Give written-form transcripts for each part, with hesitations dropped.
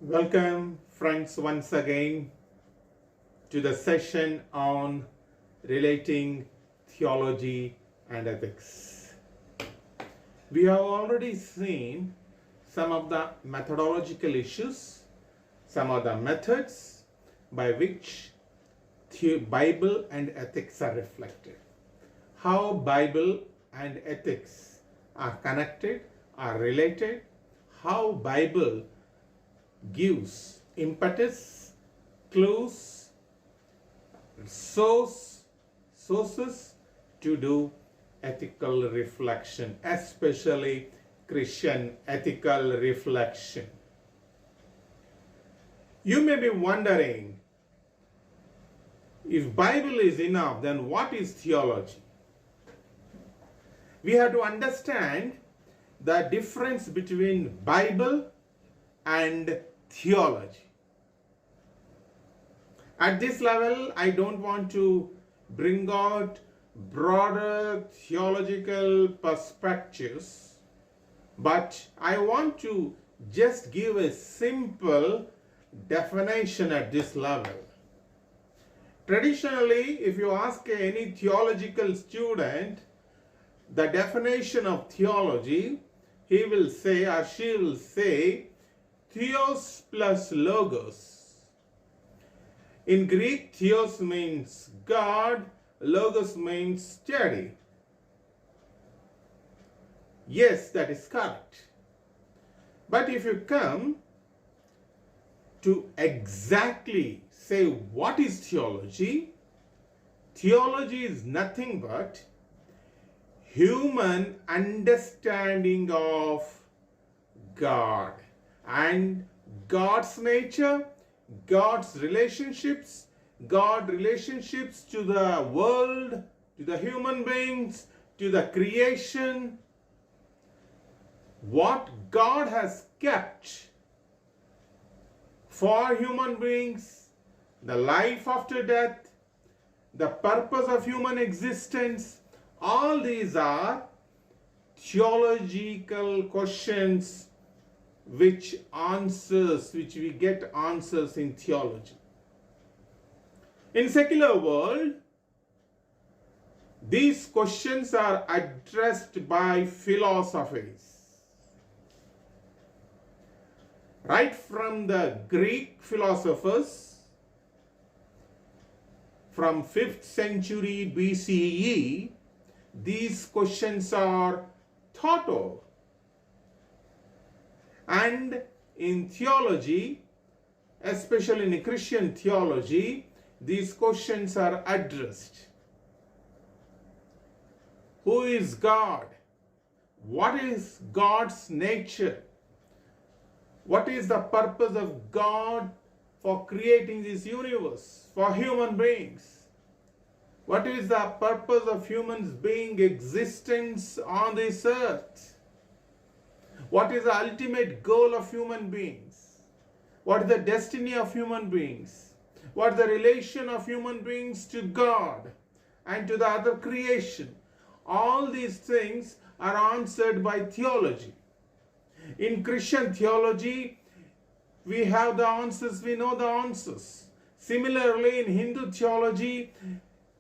Welcome, friends, once again to the session on relating theology and ethics. We have already seen some of the methodological issues, some of the methods by which the Bible and ethics are reflected. How Bible and ethics are connected, are related, how Bible gives impetus, clues, sources to do ethical reflection, especially Christian ethical reflection. You may be wondering, if Bible is enough, then what is theology? We have to understand the difference between Bible and theology. At this level, I don't want to bring out broader theological perspectives, but I want to just give a simple definition at this level. Traditionally, if you ask any theological student the definition of theology, he will say or she will say theos plus logos. In Greek, theos means God, logos means study. Yes, that is correct. But if you come to exactly say what is theology, theology is nothing but human understanding of God and God's nature, God's relationships, God's relationships to the world, to the human beings, to the creation, what God has kept for human beings, the life after death, the purpose of human existence. All these are theological questions which we get answers in theology. In secular world, these questions are addressed by philosophies. Right from the Greek philosophers, from 5th century BCE, these questions are thought of. And in theology, especially in Christian theology, these questions are addressed. Who is God? What is God's nature? What is the purpose of God for creating this universe, for human beings? What is the purpose of humans being existence on this earth? What is the ultimate goal of human beings? What is the destiny of human beings? What is the relation of human beings to God and to the other creation? All these things are answered by theology. In Christian theology, we have the answers, we know the answers. Similarly, in Hindu theology,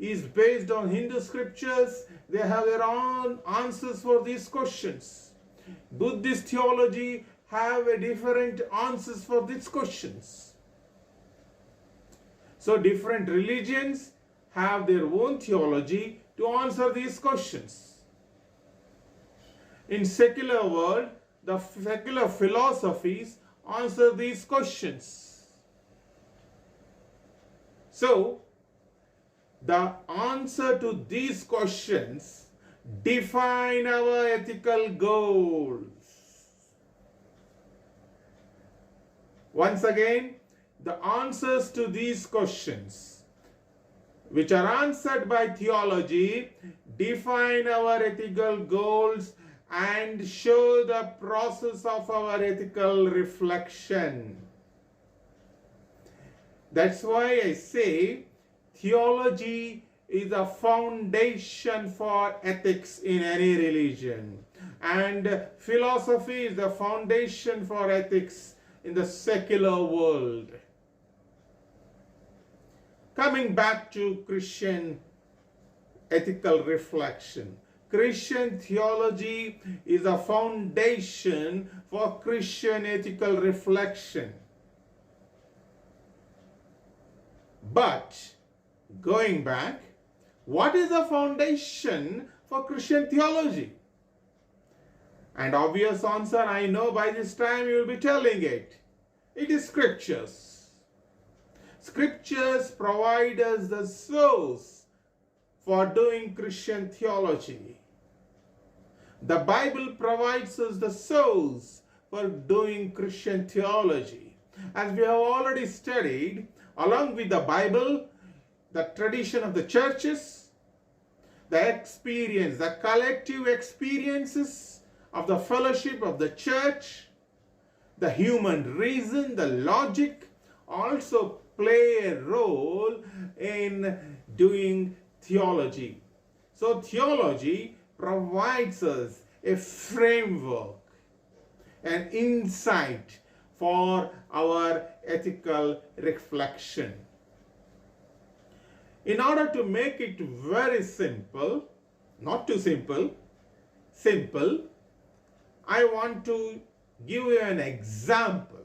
is based on Hindu scriptures. They have their own answers for these questions. Buddhist theology have a different answers for these questions. So different religions have their own theology to answer these questions. In secular world, the secular philosophies answer these questions. So the answer to these questions define our ethical goals. Once again, the answers to these questions, which are answered by theology, define our ethical goals and show the process of our ethical reflection. That's why I say theology is a foundation for ethics in any religion, and philosophy is the foundation for ethics in the secular world. Coming back to Christian ethical reflection. Christian theology is a foundation for Christian ethical reflection. But going back, what is the foundation for Christian theology? And obvious answer, I know by this time you will be telling it. It is scriptures. Scriptures provide us the source for doing Christian theology. The Bible provides us the source for doing Christian theology. As we have already studied, along with the Bible, the tradition of the churches, the experience, the collective experiences of the fellowship of the church, the human reason, the logic also play a role in doing theology. So theology provides us a framework, an insight for our ethical reflection. In order to make it very simple, not too simple, simple, I want to give you an example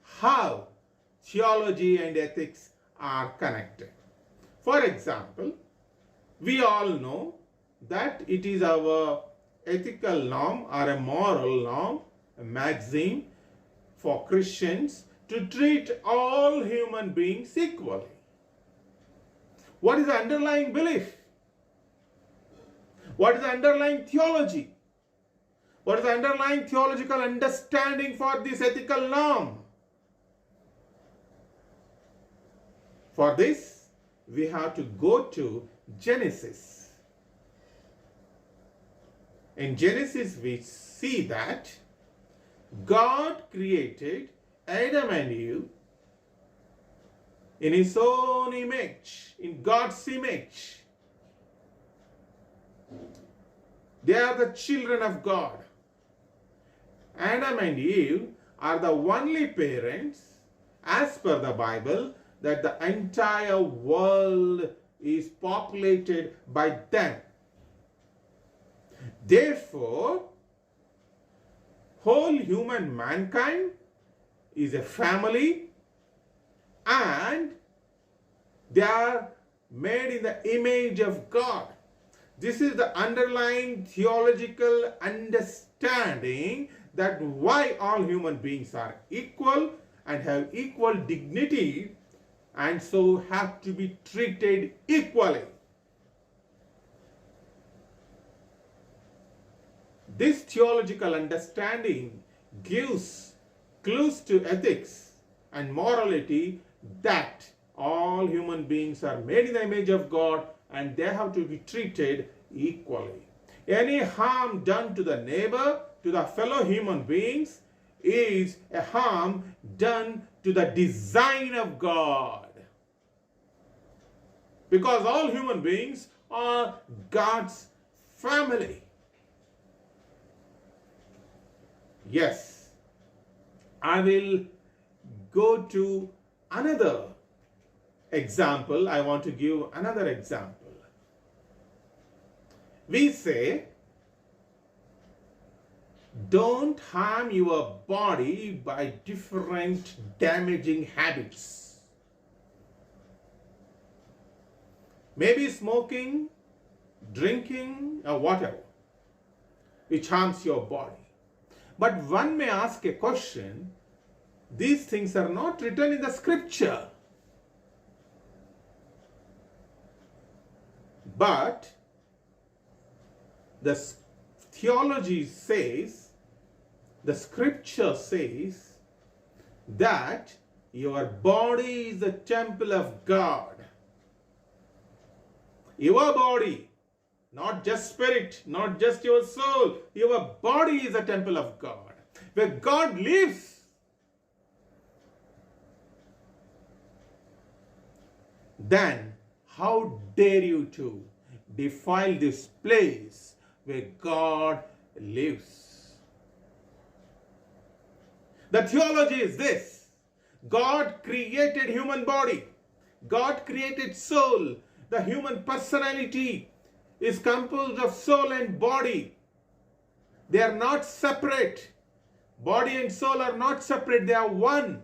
how theology and ethics are connected. For example, we all know that it is our ethical norm or a moral norm, a maxim for Christians to treat all human beings equally. What is the underlying belief? What is the underlying theology? What is the underlying theological understanding for this ethical norm? For this, we have to go to Genesis. In Genesis, we see that God created Adam and Eve in his own image, in God's image. They are the children of God. Adam and Eve are the only parents, as per the Bible, that the entire world is populated by them. Therefore, whole human mankind is a family and they are made in the image of God. This is the underlying theological understanding that why all human beings are equal and have equal dignity and so have to be treated equally. This theological understanding gives clues to ethics and morality that all human beings are made in the image of God and they have to be treated equally. Any harm done to the neighbor, to the fellow human beings, is a harm done to the design of God. Because all human beings are God's family. Yes, I will go to another example. I want to give another example. We say, don't harm your body by different damaging habits. Maybe smoking, drinking, or whatever, which harms your body. But one may ask a question, these things are not written in the scripture. But the theology says, the scripture says that your body is the temple of God. Your body, not just spirit, not just your soul, your body is a temple of God, where God lives. Then, how dare you to defile this place where God lives? The theology is this: God created human body. God created soul. The human personality is composed of soul and body. They are not separate. Body and soul are not separate. They are one.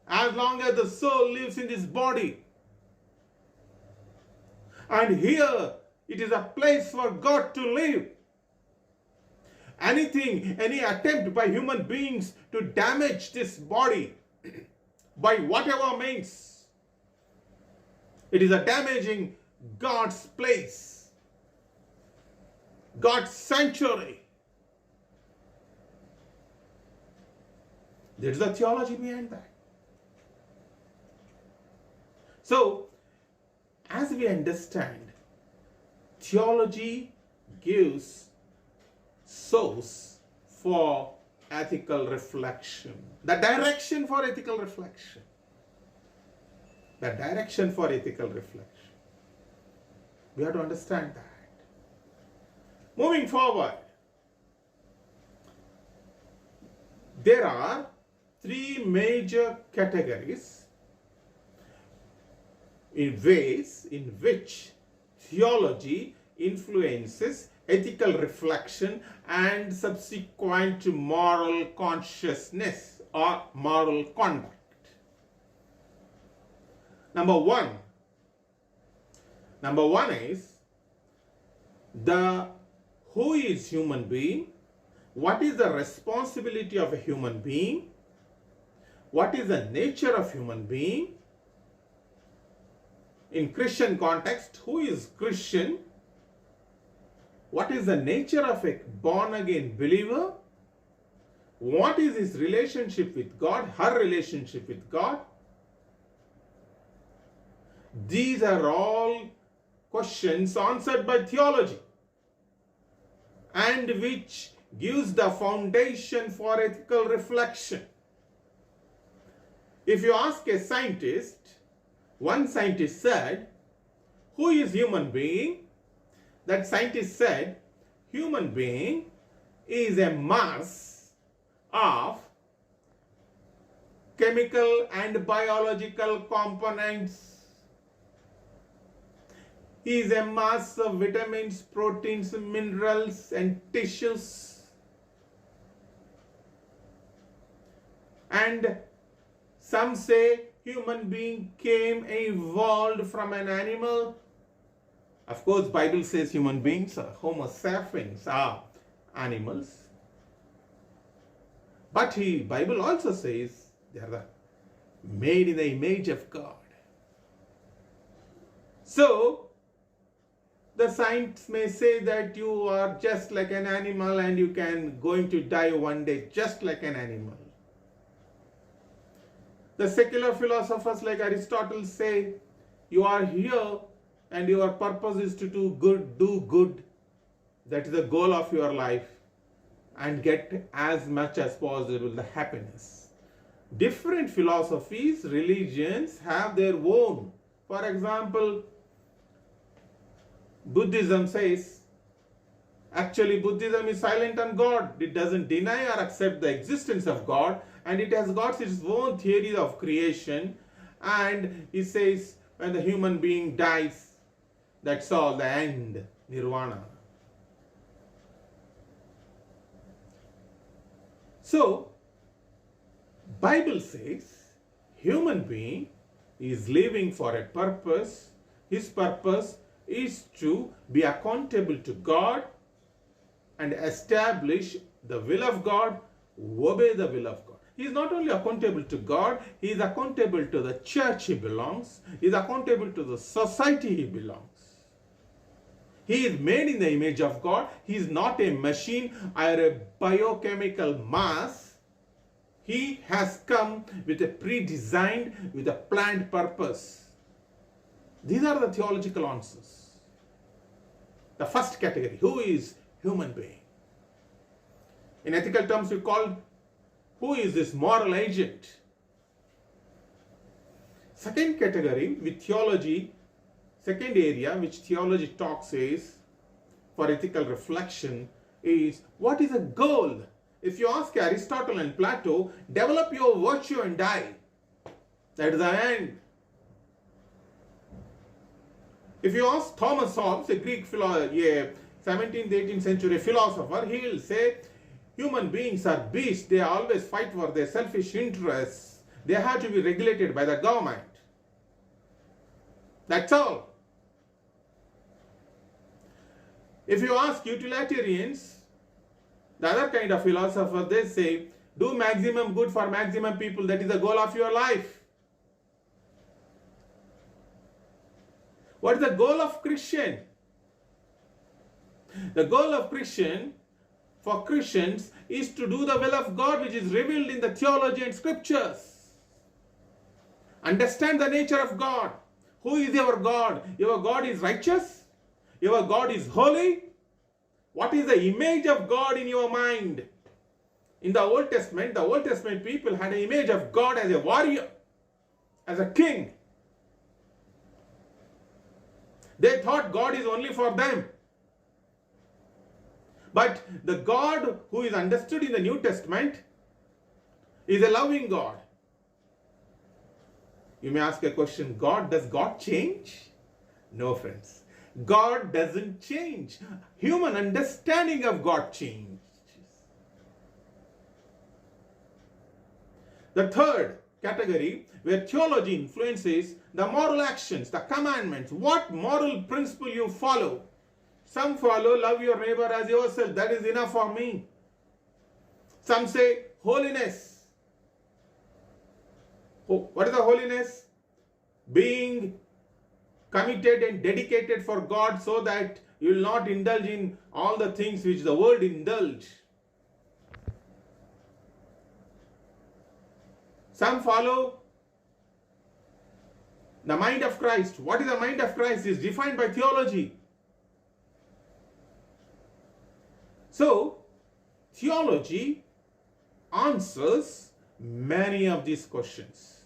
As long as the soul lives in this body. And here it is a place for God to live. Any attempt by human beings to damage this body by whatever means, it is a damaging God's place, God's sanctuary. There is the theology behind that. So, as we understand, theology gives source for ethical reflection, the direction for ethical reflection. The direction for ethical reflection. We have to understand that. Moving forward, there are three major categories in ways in which theology influences ethical reflection and subsequent moral consciousness or moral conduct. Number one is who is human being, what is the responsibility of a human being, what is the nature of human being. In Christian context, who is Christian? What is the nature of a born-again believer? What is his relationship with God, her relationship with God? These are all questions answered by theology and which gives the foundation for ethical reflection. If you ask a scientist, one scientist said, who is human being? That scientist said, human being is a mass of chemical and biological components. He is a mass of vitamins, proteins, minerals, and tissues. And some say human being evolved from an animal. Of course, Bible says human beings, Homo sapiens, are animals. But Bible also says they are made in the image of God. So, the science may say that you are just like an animal and you can going to die one day just like an animal. The secular philosophers like Aristotle say you are here and your purpose is to do good. That is the goal of your life, and get as much as possible the happiness. Different philosophies, religions have their own. For example, Buddhism says, actually Buddhism is silent on God. It doesn't deny or accept the existence of God, and it has got its own theory of creation. And it says when the human being dies, that's all, the end, nirvana. So, Bible says human being is living for a purpose. His purpose is to be accountable to God and establish the will of God, obey the will of God. He is not only accountable to God, he is accountable to the church he belongs, he is accountable to the society he belongs. He is made in the image of God. He is not a machine or a biochemical mass. He has come with a pre-designed, with a planned purpose. These are the theological answers. The first category, who is human being? In ethical terms, we call who is this moral agent? Second category with theology, second area which theology talks is for ethical reflection is what is the goal? If you ask Aristotle and Plato, develop your virtue and die. That is the end. If you ask Thomas Hobbes, a Greek philosopher, a 17th, 18th century philosopher, he will say, human beings are beasts. They always fight for their selfish interests. They have to be regulated by the government. That's all. If you ask utilitarians, the other kind of philosopher, they say, do maximum good for maximum people. That is the goal of your life. What is the goal of Christian? The goal of Christian, for Christians, is to do the will of God, which is revealed in the theology and scriptures. Understand the nature of God. Who is your God? Your God is righteous. Your God is holy. What is the image of God in your mind? In the Old Testament people had an image of God as a warrior, as a king. They thought God is only for them. But the God who is understood in the New Testament is a loving God. You may ask a question, does God change? No, friends. God doesn't change. Human understanding of God changes. The third category, where theology influences the moral actions, the commandments, what moral principle you follow. Some follow, love your neighbor as yourself. That is enough for me. Some say, holiness. What is the holiness? Being committed and dedicated for God so that you will not indulge in all the things which the world indulge. Some follow the mind of Christ. What is the mind of Christ? Is defined by theology. So, theology answers many of these questions.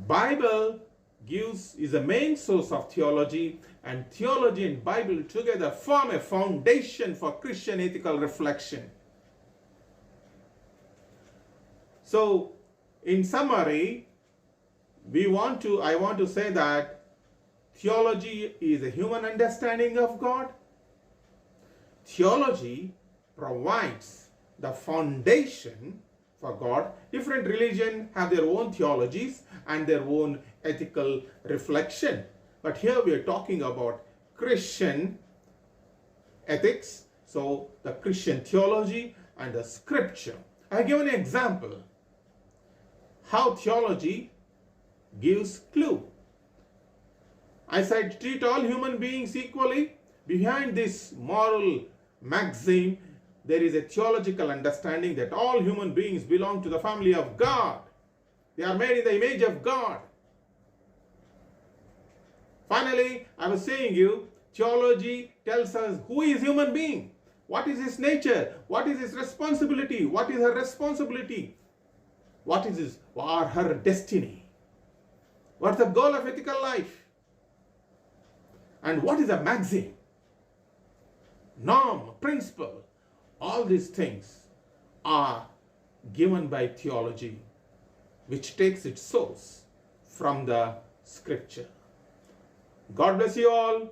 Bible is the main source of theology, and theology and Bible together form a foundation for Christian ethical reflection. So, in summary, I want to say that theology is a human understanding of God. Theology provides the foundation for God. Different religions have their own theologies and their own ethical reflection. But here we are talking about Christian ethics, so the Christian theology and the scripture. I have given an example how theology gives clue. I said, treat all human beings equally. Behind this moral maxim, there is a theological understanding that all human beings belong to the family of God. They are made in the image of God. Finally, I was saying you, theology tells us who is human being, what is his nature, what is his responsibility, what is her responsibility, what is his or her destiny, what's the goal of ethical life, and what is a maxim, norm, principle. All these things are given by theology, which takes its source from the scripture. God bless you all.